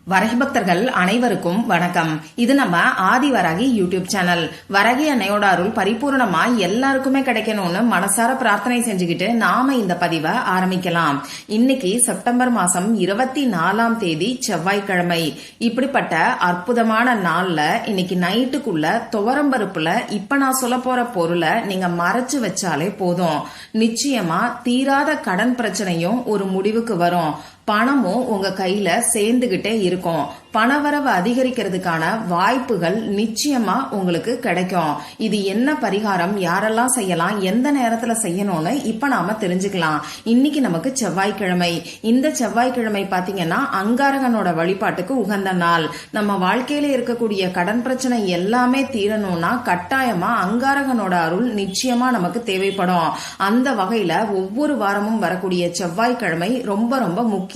வரகி பக்தர்கள் அனைவருக்கும் வணக்கம். இது நம்ம ஆதி வராகி யூடியூப் சேனல். வரகி அன்னையோட அருள் பரிபூர்ணமா எல்லாருக்குமே கிடைக்கணும்னு மனசார பிரார்த்தனை செஞ்சுக்கிட்டு நாம இந்த பதிவை ஆரம்பிக்கலாம். இன்னைக்கு செப்டம்பர் மாசம் 24ஆம் தேதி செவ்வாய்க்கிழமை. இப்படிப்பட்ட அற்புதமான நாள்ல இன்னைக்கு நைட்டுக்குள்ள துவரம்பருப்புல இப்ப நான் சொல்ல போற பொருளை நீங்க மறைச்சு வச்சாலே போதும். நிச்சயமா தீராத கடன் பிரச்சனையும் ஒரு முடிவுக்கு வரும். பணமும் உங்க கையில சேர்ந்துகிட்டே இருக்கும். பணவரவு அதிகரிக்கிறதுக்கான வாய்ப்புகள் நிச்சயமா உங்களுக்கு கிடைக்கும். இது என்ன பரிகாரம், யாரெல்லாம் செய்யலாம், எந்த நேரத்துல செய்யணும்னு இப்ப நாம தெரிஞ்சுக்கலாம். இன்னைக்கு நமக்கு செவ்வாய்க்கிழமை. இந்த செவ்வாய்க்கிழமை பாத்தீங்கன்னா அங்காரகனோட வழிபாட்டுக்கு உகந்த நாள். நம்ம வாழ்க்கையில இருக்கக்கூடிய கடன் பிரச்சனை எல்லாமே தீரணும்னா கட்டாயமா அங்காரகனோட அருள் நிச்சயமா நமக்கு தேவைப்படும். அந்த வகையில ஒவ்வொரு வாரமும் வரக்கூடிய செவ்வாய்க்கிழமை ரொம்ப ரொம்ப முக்கியமான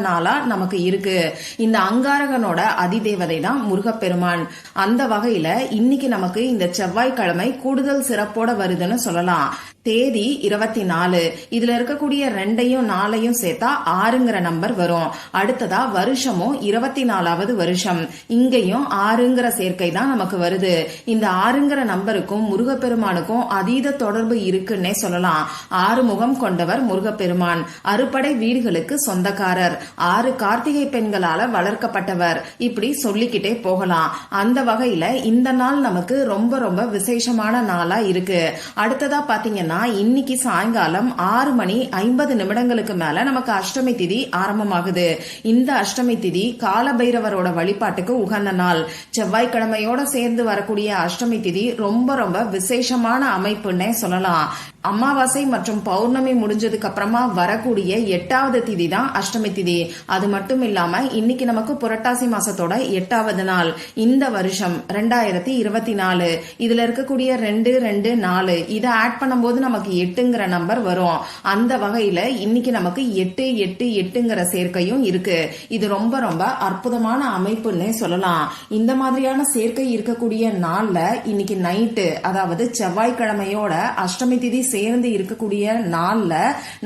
நாளா நமக்கு இருக்கு. இந்த அங்காரகனோட அதிதேவதை தான் முருகப்பெருமான். அந்த வகையில இன்னைக்கு நமக்கு இந்த செவ்வாய்க்கிழமை கூடுதல் சிறப்போட வருதுன்னு சொல்லலாம். தேதி 24. இதுல இருக்கக்கூடிய 2யும் 4யும் சேர்த்தா 6ங்கிற நம்பர் வரும். அடுத்ததா வருஷமும் 24வது வருஷம். இங்கேயும் 6ங்கிற சேர்க்கை தான் நமக்கு வருது. இந்த 6ங்கிற நம்பருக்கும் முருகப்பெருமானுக்கும் அதீத தொடர்பு இருக்குன்னே சொல்லலாம். 6 முகம் கொண்டவர் முருகப்பெருமான். அறுபடை வீடுகளுக்கு சொந்தக்காரர். 6 கார்த்திகை பெண்களால வளர்க்கப்பட்டவர். இப்படி சொல்லிக்கிட்டே போகலாம். அந்த வகையில இந்த நாள் நமக்கு ரொம்ப ரொம்ப விசேஷமான நாளா இருக்கு. அடுத்ததா பாத்தீங்கன்னா இன்னைக்கு சாயங்காலம் 6:50 மேல நமக்கு அஷ்டமி திதி ஆரம்பமாகுது. இந்த அஷ்டமி திதி காலபைரவரோட வழிபாட்டுக்கு உகந்த நாள். செவ்வாய்க்கிழமையோட சேர்ந்து வரக்கூடிய அஷ்டமி திதி ரொம்ப ரொம்ப விசேஷமான அமைப்புன்னே சொல்லலாம். அமாவாசை மற்றும் பௌர்ணமி முடிஞ்சதுக்கு அப்புறமா வரக்கூடிய 8வது திதி தான் அஷ்டமி திதி. அது மட்டும் இல்லாம இன்னைக்கு நமக்கு புரட்டாசி மாசத்தோட 8வது நாள். இந்த வருஷம் 2024. இதுல இருக்கக்கூடிய 2, 2, 4 இதை ஆட் பண்ணும்போது நமக்கு 8ங்கிற நம்பர் வரும். அந்த வகையில இன்னைக்கு நமக்கு 8, 8, 8ங்கிற சேர்க்கையும் இருக்கு. இது ரொம்ப ரொம்ப அற்புதமான அமைப்புன்னே சொல்லலாம். இந்த மாதிரியான சேர்க்கை இருக்கக்கூடிய நாள்ல இன்னைக்கு நைட்டு, அதாவது செவ்வாய்க்கிழமையோட அஷ்டமி திதி சேர்ந்து இருக்கக்கூடிய நாள்ல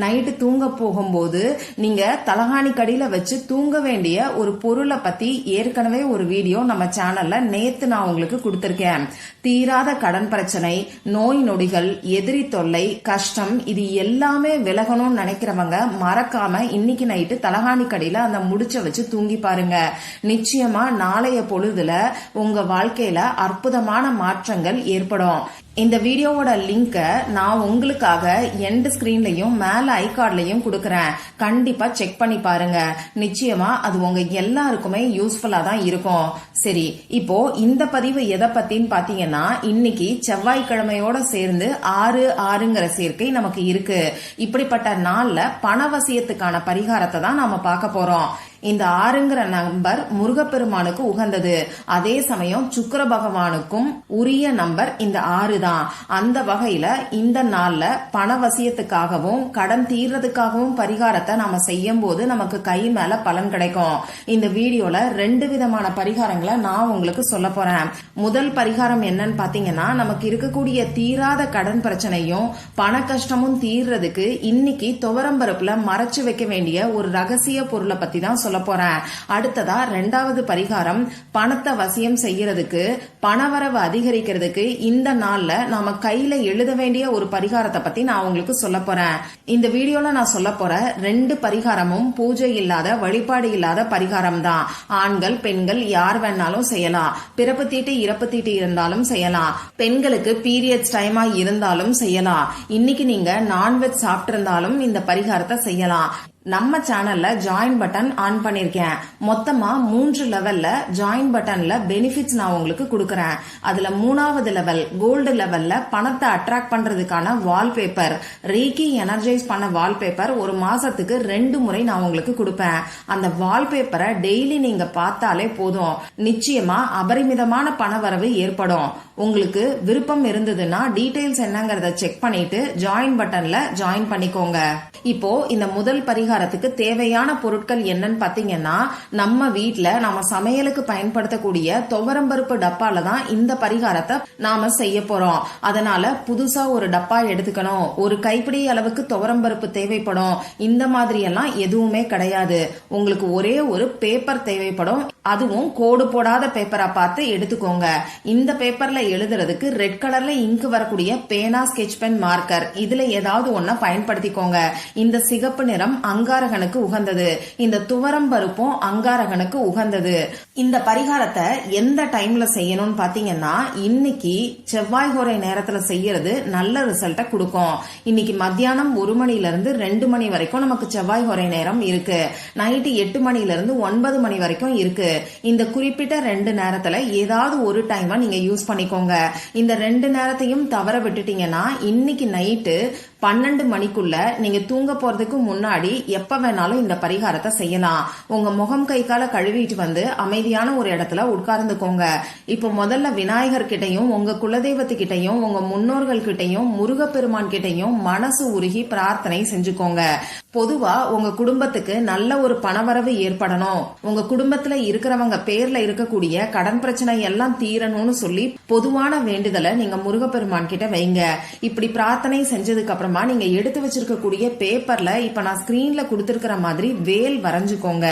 நைட்டு தூங்க போகும்போது நீங்க தலகாணி கடியில வச்சு தூங்க வேண்டிய ஒரு பொருளை பத்தி ஏற்கனவே ஒரு வீடியோ நம்ம சேனல்ல நேத்து நான் உங்களுக்கு கொடுத்திருக்கேன். தீராத கடன் பிரச்சனை, நோய் நொடிகள், எதிரி தொல்லை, கஷ்டம், இது எல்லாமே விலகணும்னு நினைக்கிறவங்க மறக்காம இன்னைக்கு நைட்டு தலகாணி கடியில அந்த முடிச்ச வச்சு தூங்கி பாருங்க. நிச்சயமா நாளைய பொழுதுல உங்க வாழ்க்கையில அற்புதமான மாற்றங்கள் ஏற்படும். இந்த வீடியோவோட லிங்க நான் உங்களுக்காக எண்ட் ஸ்கிரீன்லயும் மேல ஐகார்ட்லயும் கொடுக்கறேன். கண்டிப்பா செக் பண்ணி பாருங்க. நிச்சயமா அது உங்க எல்லாருக்குமே யூஸ்ஃபுல்லா தான் இருக்கும். சரி, இப்போ இந்த பதிவு எதை பத்தின்னு பாத்தீங்கன்னா இன்னைக்கு செவ்வாய்க்கிழமையோட சேர்ந்து 6ங்கிற சேர்க்கை நமக்கு இருக்கு. இப்படிப்பட்ட நாள்ல பணவசியத்துக்கான பரிகாரத்தை தான் நாம பார்க்க போறோம். இந்த 6ங்கிற நம்பர் முருகப்பெருமானுக்கு உகந்தது. அதே சமயம் சுக்கிர பகவானுக்கும் உரிய நம்பர் இந்த 6 தான். அந்த வகையில இந்த நாள்ல பணவசியத்துக்காகவும் கடன் தீர்றதுக்காகவும் பரிகாரத்தை நாம செய்யும் போது நமக்கு கை மேல பலன் கிடைக்கும். இந்த வீடியோல 2 விதமான பரிகாரங்களை நான் உங்களுக்கு சொல்ல போறேன். முதல் பரிகாரம் என்னன்னு பாத்தீங்கன்னா நமக்கு இருக்கக்கூடிய தீராத கடன் பிரச்சனையும் பண கஷ்டமும் தீர்றதுக்கு இன்னைக்கு துவரம்பருப்புல மறைச்சு வைக்க வேண்டிய ஒரு ரகசிய பொருளை பத்தி தான் சொல்ல போறேன். அடுத்ததா 2வது பரிகாரம் பணத்தை வசியம் செய்யறதுக்கு, பணவரவு அதிகரிக்கிறதுக்கு இந்த நாள்ல நாம கையில எழுத வேண்டிய ஒரு பரிகாரத்தை பத்தி நான் உங்களுக்கு சொல்ல போறேன். இந்த வீடியோல நான் சொல்ல போற 2 பரிகாரமும் பூஜை இல்லாத, வழிபாடு இல்லாத பரிகாரம் தான். ஆண்கள் பெண்கள் யார் வேணாலும் செய்யலாம். பிறப்பு தீட்டு இறப்பு தீட்டு இருந்தாலும் செய்யலாம். பெண்களுக்கு பீரியட்ஸ் டைமா இருந்தாலும் செய்யலாம். இன்னைக்கு நீங்க நான்வெஜ் சாப்பிட்டு இருந்தாலும் இந்த பரிகாரத்தை செய்யலாம். நம்ம சேனல்ல ஜாயின் பட்டன் ஆன் பண்ணிருக்கேன். மொத்தமா 3 லெவல்ல ஜாயின் பட்டன்ல பெனிஃபிட்ஸ் நான் உங்களுக்கு கொடுக்கறேன். அதுல 3வது லெவல் கோல்டு லெவல்ல பணத்தை அட்ராக்ட் பண்றதுக்கான வால்பேப்பர், ரீக்கி எனர்ஜைஸ் பண்ண வால்பேப்பர் ஒரு மாசத்துக்கு 2 முறை நான் உங்களுக்கு கொடுப்பேன். அந்த வால்பேப்பரை டெய்லி நீங்க பார்த்தாலே போதும், நிச்சயமா அபரிமிதமான பணவரவு ஏற்படும். உங்களுக்கு விருப்பம் இருந்ததுன்னா டீடைல்ஸ் என்னங்கறத செக் பண்ணிட்டு ஜாயின் பட்டன்ல ஜாயின் பண்ணிக்கோங்க. இப்போ இந்த முதல் பரிகாரத்துக்கு தேவையான பொருட்கள் என்னன்னு பாத்தீங்கன்னா, நம்ம வீட்ல நம்ம சமையலுக்கு பயன்படுத்தக்கூடிய துவரம்பருப்பு டப்பால தான் இந்த பரிகாரத்தை நாம செய்ய போறோம். அதனால புதுசா ஒரு டப்பா எடுத்துக்கணும், ஒரு கைப்பிடி அளவுக்கு துவரம்பருப்பு தேவைப்படும், இந்த மாதிரி எல்லாம் எதுவுமே கிடையாது. உங்களுக்கு ஒரே ஒரு பேப்பர் தேவைப்படும், அதுவும் கோடு போடாத பேப்பரா பார்த்து எடுத்துக்கோங்க. இந்த பேப்பர்ல எழுதுறதுக்கு ரெட் கலர்ல இங்கு வரக்கூடிய பேனா, ஸ்கெட்ச் பென், மார்க்கர் இதுல ஏதாவது ஒன்ன பயன்படுத்திக்கோங்க. இந்த சிகப்பு நிறம் அங்காரகனுக்கு உகந்தது, இந்த துவரம் பருப்பும் அங்காரகனுக்கு உகந்தது. இந்த பரிகாரத்தை எந்த டைம்ல செய்யணும்னு பாத்தீங்கன்னா, இன்னைக்கு செவ்வாய் ஹோரை நேரத்துல செய்யறது நல்ல ரிசல்ட்ட கொடுக்கும். இன்னைக்கு மத்தியானம் 1 மணில இருந்து 2 மணி வரைக்கும் நமக்கு செவ்வாய் ஹோரை நேரம் இருக்கு. நைட்டு 8 மணில இருந்து 9 மணி வரைக்கும் இருக்கு. இந்த குறிப்பிட்ட 2 நேரத்துல ஏதாவது ஒரு டைம் நீங்க யூஸ் பண்ணிக்கோங்க. இந்த 2 நேரத்தையும் தவற விட்டுட்டீங்கன்னா இன்னைக்கு நைட்டு 12 மணிக்குள்ள நீங்க தூங்க போறதுக்கு முன்னாடி எப்ப வேணாலும் இந்த பரிகாரத்தை செய்யலாம். உங்க முகம் கை கால கழுவிட்டு வந்து அமைதியான ஒரு இடத்துல உட்கார்ந்துக்கோங்க. இப்போ முதல்ல விநாயகர் கிட்டையும் உங்க குலதெய்வத்துக்கிட்டையும் உங்க முன்னோர்கள் கிட்டையும் முருகப்பெருமான் கிட்டையும் மனசு உருகி பிரார்த்தனை செஞ்சுக்கோங்க. பொதுவா உங்க குடும்பத்துக்கு நல்ல ஒரு பணவரவு ஏற்படணும், உங்க குடும்பத்துல இருக்கிறவங்க பேர்ல இருக்கக்கூடிய கடன் பிரச்சனை எல்லாம் தீரணும்னு சொல்லி பொதுவான வேண்டுதலை நீங்க முருகப்பெருமான் கிட்ட வைங்க. இப்படி பிரார்த்தனை செஞ்சதுக்கு அப்புறமா நீங்க எடுத்து வச்சிருக்கக்கூடிய பேப்பர்ல இப்ப நான் ஸ்கிரீன்ல கொடுத்திருக்கிற மாதிரி வேல் வரைஞ்சுக்கோங்க.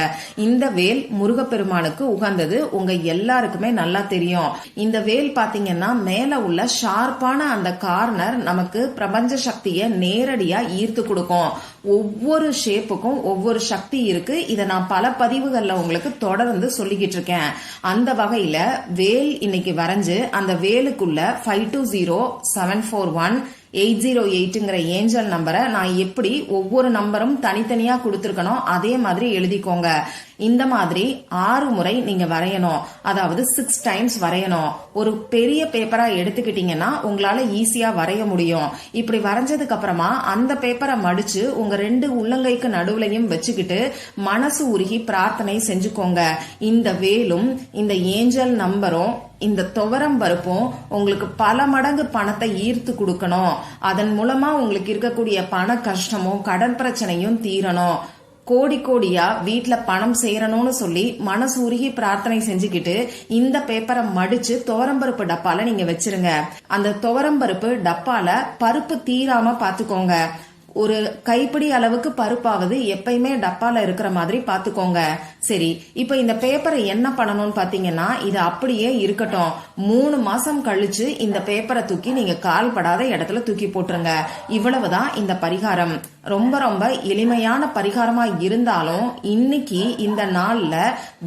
இந்த வேல் முருகப்பெருமானுக்கு உகந்தது, உங்க எல்லாருக்குமே நல்லா தெரியும். இந்த வேல் பாத்தீங்கன்னா மேல உள்ள ஷார்ப்பான அந்த கார்னர் நமக்கு பிரபஞ்ச சக்தியை நேரடியா ஈர்த்து கொடுக்கும். ஒவ்வொரு ஷேப்புக்கும் ஒவ்வொரு சக்தி இருக்கு. இதை நான் பல பதிவுகள்ல உங்களுக்கு தொடர்ந்து சொல்லிக்கிட்டு இருக்கேன். அந்த வகையில வேல் இன்னைக்கு வரைஞ்சு அந்த வேலுக்குள்ள 5207418088ங்கிற ஏஞ்சல் நம்பரை நான் எப்படி ஒவ்வொரு நம்பரும் தனித்தனியா கொடுத்திருக்கணும் அதே மாதிரி எழுதிக்கோங்க. இந்த மாதிரி 6 முறை நீங்க வரையணும், அதாவது 6 டைம்ஸ் வரையணும். ஒரு பெரிய பேப்பரா எடுத்துக்கிட்டீங்கன்னா உங்களால ஈஸியா வரைய முடியும். இப்படி வரைஞ்சதுக்கு அப்புறமா அந்த பேப்பரை மடிச்சு உங்க 2 உள்ளங்கைக்கு நடுவுலையும் வச்சுக்கிட்டு மனசு உருகி பிரார்த்தனை செஞ்சுக்கோங்க. இந்த வேலும் இந்த ஏஞ்சல் நம்பரும் இந்த துவரம் பருப்பும் உங்களுக்கு பல மடங்கு பணத்தை ஈர்த்து கொடுக்கணும். அதன் மூலமா உங்களுக்கு இருக்கக்கூடிய பண கஷ்டமும் கடன் பிரச்சனையும் தீரணும். கோடி கோடியா வீட்டுல பணம் சேரணும்னு சொல்லி மனசு உருகி பிரார்த்தனை செஞ்சுக்கிட்டு இந்த பேப்பரை மடிச்சு துவரம்பருப்பு டப்பால நீங்க வச்சிருங்க. அந்த துவரம்பருப்பு டப்பால பருப்பு தீராம பாத்துக்கோங்க. ஒரு கைப்பிடி அளவுக்கு பருப்பாவது எப்பயுமே டப்பால இருக்கிற மாதிரி பாத்துக்கோங்க. சரி, இப்ப இந்த பேப்பரை என்ன பண்ணணும்னு பாத்தீங்கன்னா, இது அப்படியே இருக்கட்டும். 3 மாசம் கழிச்சு இந்த பேப்பரை தூக்கி நீங்க கால் படாத இடத்துல தூக்கி போட்டுருங்க. இவ்வளவுதான் இந்த பரிகாரம். ரொம்ப ரொம்ப எளிமையான பரிகாரமா இருந்தாலும் இன்னைக்கு இந்த நாள்ல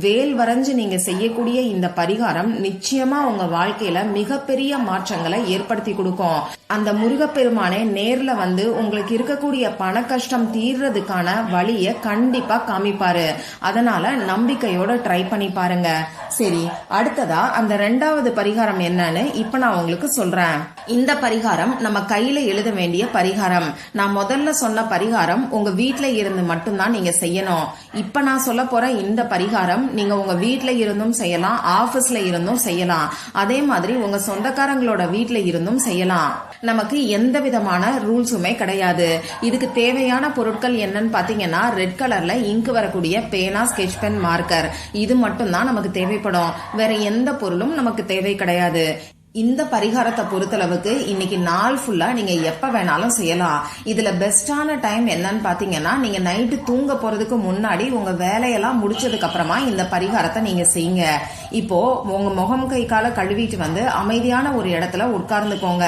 வேல் வரைஞ்சு நீங்க செய்யக்கூடிய இந்த பரிகாரம் நிச்சயமா உங்க வாழ்க்கையில மிகப்பெரிய மாற்றங்களை ஏற்படுத்தி கொடுக்கும். அந்த முருகப்பெருமானே நேர்ல வந்து உங்களுக்கு இருக்கக்கூடிய பண கஷ்டம் தீர்றதுக்கான வழிய கண்டிப்பா காமிப்பாரு. அதனால நம்பிக்கையோட ட்ரை பண்ணி பாருங்க. சரி, அடுத்ததா அந்த 2வது பரிகாரம் என்னன்னு இப்ப நான் உங்களுக்கு சொல்றேன். இந்த பரிகாரம் நம்ம கையில எழுத வேண்டிய பரிகாரம். நான் முதல்ல சொன்ன பரிகாரம் உங்க வீட்ல இருந்து மட்டும்தான் நீங்க செய்யணும். இப்ப நான் சொல்ல போற இந்த பரிகாரம் நீங்க உங்க வீட்ல இருந்தும் செய்யலாம், ஆபீஸ்ல இருந்தும் செய்யலாம், அதே மாதிரி உங்க சொந்தக்காரங்களோட வீட்ல இருந்தும் செய்யலாம். நமக்கு எந்த விதமான ரூல்ஸுமே கிடையாது. இதுக்கு தேவையான பொருட்கள் என்னன்னு பாத்தீங்கன்னா, ரெட் கலர்ல இங்கு வரக்கூடிய பேனா, ஸ்கெட்ச் பென், மார்க்கர் இது மட்டும் தான் நமக்கு தேவைப்படும். வேற எந்த பொருளும் நமக்கு தேவை கிடையாது. இந்த பரிகாரத்தை பொறுத்தளவுக்கு இன்னைக்கு நாள் ஃபுல்லா நீங்க எப்ப வேணாலும் செய்யலாம். இதுல பெஸ்டான டைம் என்னன்னு பாத்தீங்கன்னா, நீங்க நைட்டு தூங்க போறதுக்கு முன்னாடி உங்க வேலையெல்லாம் முடிச்சதுக்கு அப்புறமா இந்த பரிகாரத்தை நீங்க செய்யுங்க. இப்போ உங்க முகம் கை கால கழுவிட்டு வந்து அமைதியான ஒரு இடத்துல உட்கார்ந்துக்கோங்க.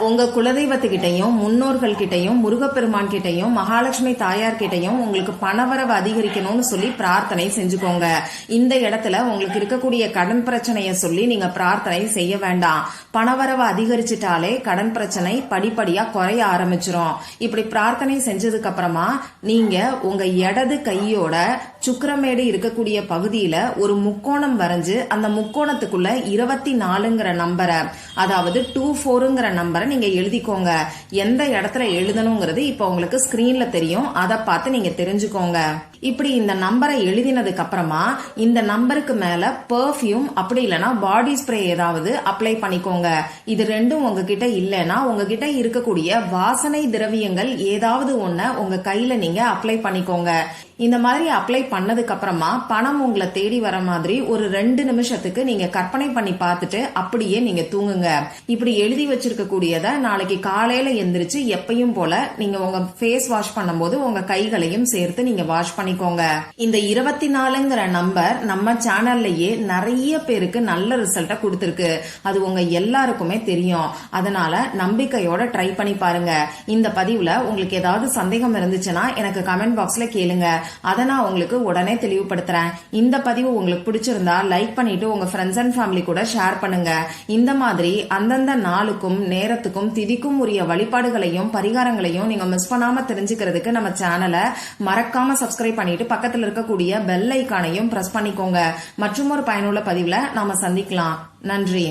உங்க குலதெய்வத்துக்கிட்டையும் முன்னோர்கள் கிட்டையும் முருகப்பெருமான் கிட்டையும் மகாலட்சுமி தாயார் கிட்டையும் உங்களுக்கு பணவரவு அதிகரிக்கணும்னு சொல்லி பிரார்த்தனை செஞ்சுக்கோங்க. இந்த இடத்துல உங்களுக்கு இருக்கக்கூடிய கடன் பிரச்சனைய சொல்லி நீங்க பிரார்த்தனை செய்ய வேண்டாம். பணவரவு அதிகரிச்சிட்டாலே கடன் பிரச்சனை படிப்படியா குறைய ஆரம்பிச்சிரும். இப்படி பிரார்த்தனை செஞ்சதுக்கு அப்புறமா நீங்க உங்க இடது கையோட சுக்கிரமேடு இருக்கக்கூடிய பகுதியில ஒரு முக்கோணம் வரைஞ்சு அந்த முக்கோணத்துக்குள்ள 24ங்கிற நம்பரை, அதாவது 24ங்கிற நம்பரை நீங்க எழுதிக்கோங்க. எந்த இடத்துல எழுதணுங்கிறது இப்ப உங்களுக்கு ஸ்கிரீன்ல தெரியும், அதை பார்த்து நீங்க தெரிஞ்சுக்கோங்க. இப்படி இந்த நம்பரை எழுதினதுக்கு அப்புறமா இந்த நம்பருக்கு மேல பெர்ஃபியூம் அப்படி இல்லைன்னா பாடி ஸ்ப்ரே ஏதாவது அப்ளை பண்ணிக்கோங்க. இது ரெண்டும் உங்ககிட்ட இல்லைன்னா உங்ககிட்ட இருக்கக்கூடிய வாசனை திரவியங்கள் ஏதாவது ஒண்ண உங்க கையில நீங்க அப்ளை பண்ணிக்கோங்க. இந்த மாதிரி அப்ளை பண்ணதுக்கு அப்புறமா பணம் உங்களை தேடி வர மாதிரி ஒரு 2 நிமிஷத்துக்கு நீங்க கற்பனை பண்ணி பார்த்துட்டு அப்படியே நீங்க தூங்குங்க. இப்படி எழுதி வச்சிருக்க கூடியத நாளைக்கு காலையில எந்திரிச்சு எப்பயும் போல நீங்க உங்க ஃபேஸ் வாஷ் பண்ணும்போது உங்க கைகளையும் சேர்த்து நீங்க வாஷ் பண்ணிக்கோங்க. இந்த 24ங்கிற நம்பர் நம்ம சேனல்லயே நிறைய பேருக்கு நல்ல ரிசல்ட்ட கொடுத்திருக்கு. அது உங்க எல்லாருக்குமே தெரியும். அதனால நம்பிக்கையோட ட்ரை பண்ணி பாருங்க. இந்த பதிவுல உங்களுக்கு ஏதாவது சந்தேகம் இருந்துச்சுன்னா எனக்கு கமெண்ட் பாக்ஸ்ல கேளுங்க. அதை நான் உங்களுக்கு உடனே தெளிவுபடுத்துறேன். இந்த பதிவு உங்களுக்கு பிடிச்சிருந்தா லைக் பண்ணிட்டு உங்க ஃப்ரெண்ட்ஸ் அண்ட் ஃபேமிலி கூட ஷேர் பண்ணுங்க. இந்த மாதிரி அந்தந்த நாளுக்கும் நேரத்துக்கும் திதிக்கும் உரிய வழிபாடுகளையும் பரிகாரங்களையும் நீங்க மிஸ் பண்ணாம தெரிஞ்சுக்கிறதுக்கு நம்ம சேனலை மறக்காம சப்ஸ்கிரைப் பண்ணிட்டு பக்கத்துல இருக்கக்கூடிய பெல் ஐக்கானையும் பிரஸ் பண்ணிக்கோங்க. மற்றும் ஒரு பயனுள்ள பதிவுல நாம சந்திக்கலாம். நன்றி.